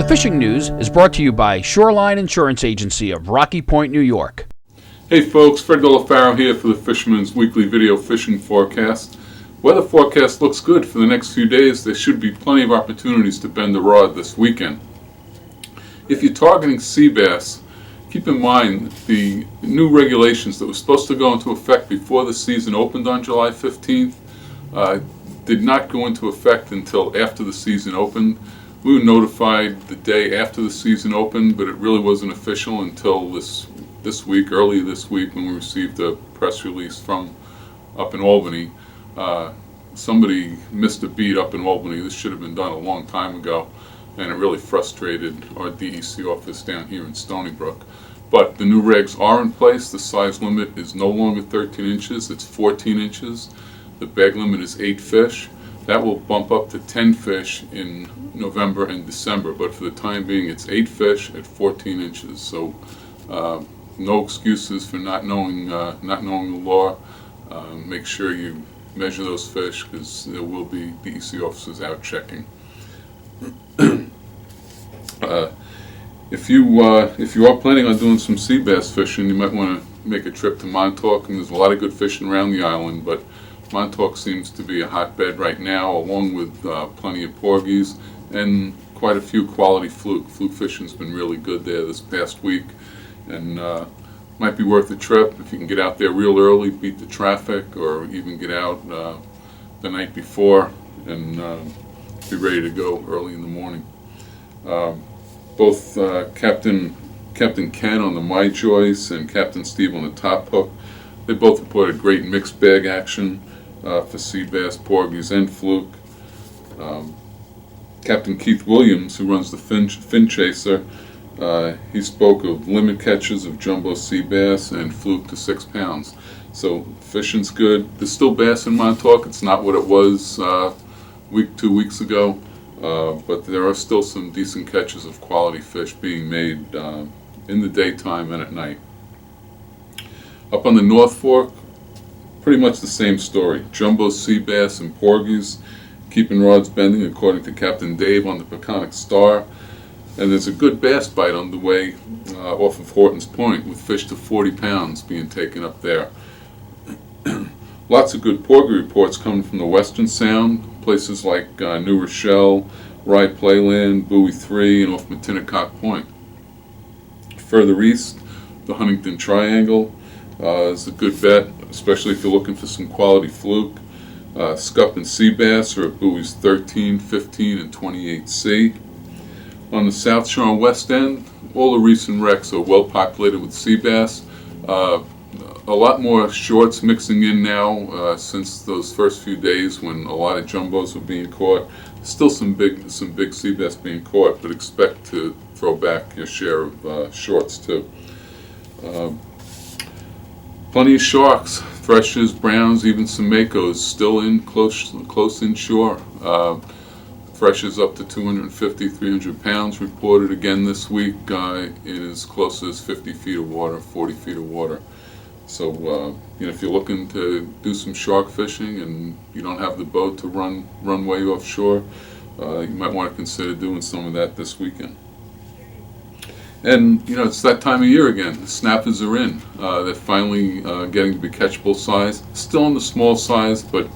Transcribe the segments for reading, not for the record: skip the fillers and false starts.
The fishing news is brought to you by Shoreline Insurance Agency of Rocky Point, New York. Hey folks, Fred Golofaro here for the Fisherman's weekly video fishing forecast. Weather forecast looks good for the next few days. There should be plenty of opportunities to bend the rod this weekend. If you're targeting sea bass, keep in mind the new regulations that were supposed to go into effect before the season opened on July 15th did not go into effect until after the season opened. We were notified the day after the season opened, but it really wasn't official until this week, earlier this week, when we received a press release from up in Albany. Somebody missed a beat up in Albany. This should have been done a long time ago, and it really frustrated our DEC office down here in Stony Brook. But the new regs are in place. The size limit is no longer 13 inches, it's 14 inches. The bag limit is 8 fish. That will bump up to 10 fish in November and December, but for the time being it's 8 fish at 14 inches. So no excuses for not knowing the law. Make sure you measure those fish, because there will be DEC officers out checking. If you are planning on doing some sea bass fishing, you might want to make a trip to Montauk, and there's a lot of good fishing around the island, but Montauk seems to be a hotbed right now, along with plenty of porgies and quite a few quality fluke. Fluke fishing's been really good there this past week, and might be worth a trip if you can get out there real early, beat the traffic, or even get out the night before and be ready to go early in the morning. Both Captain Ken on the My Choice and Captain Steve on the Top Hook, they both reported great mixed bag action for sea bass, porgies, and fluke. Captain Keith Williams, who runs the Fin Chaser, he spoke of limit catches of jumbo sea bass and fluke to 6 pounds. So fishing's good. There's still bass in Montauk. It's not what it was 2 weeks ago, but there are still some decent catches of quality fish being made in the daytime and at night. Up on the North Fork, pretty much the same story. Jumbo sea bass and porgies keeping rods bending, according to Captain Dave on the Peconic Star. And there's a good bass bite on the way off of Horton's Point, with fish to 40 pounds being taken up there. Lots of good porgy reports coming from the Western Sound, places like New Rochelle, Rye Playland, Buoy 3, and off Matinacock Point. Further east, the Huntington Triangle is a good bet, especially if you're looking for some quality fluke. Scup and sea bass are at buoys 13, 15, and 28C. On the South Shore and West End, all the recent wrecks are well populated with sea bass. A lot more shorts mixing in now since those first few days when a lot of jumbos were being caught. Still some big sea bass being caught, but expect to throw back your share of shorts too. Plenty of sharks, threshers, browns, even some makos still in close inshore. Freshers up to 250, 300 pounds reported again this week in as close as 50 feet of water, 40 feet of water. So if you're looking to do some shark fishing and you don't have the boat to run way offshore, you might want to consider doing some of that this weekend. And it's that time of year again. The snappers are in. They're finally getting to be catchable size. Still in the small size, but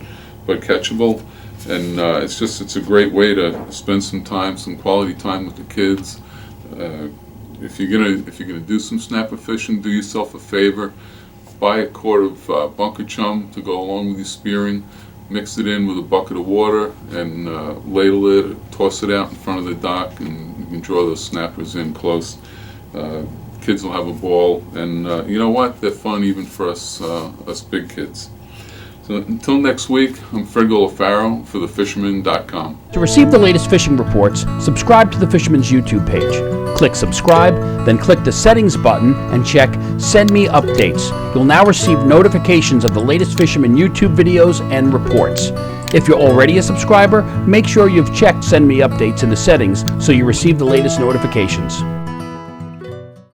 catchable. And it's a great way to spend some quality time with the kids. If you're gonna do some snapper fishing, do yourself a favor. Buy a quart of bunker chum to go along with your spearing. Mix it in with a bucket of water and ladle it, toss it out in front of the dock, and you can draw those snappers in close. Kids will have a ball, and you know what? They're fun even for us big kids. So until next week, I'm Fred Golofaro for thefisherman.com. To receive the latest fishing reports, subscribe to the Fisherman's YouTube page. Click subscribe, then click the settings button and check Send Me Updates. You'll now receive notifications of the latest Fisherman YouTube videos and reports. If you're already a subscriber, make sure you've checked Send Me Updates in the settings so you receive the latest notifications.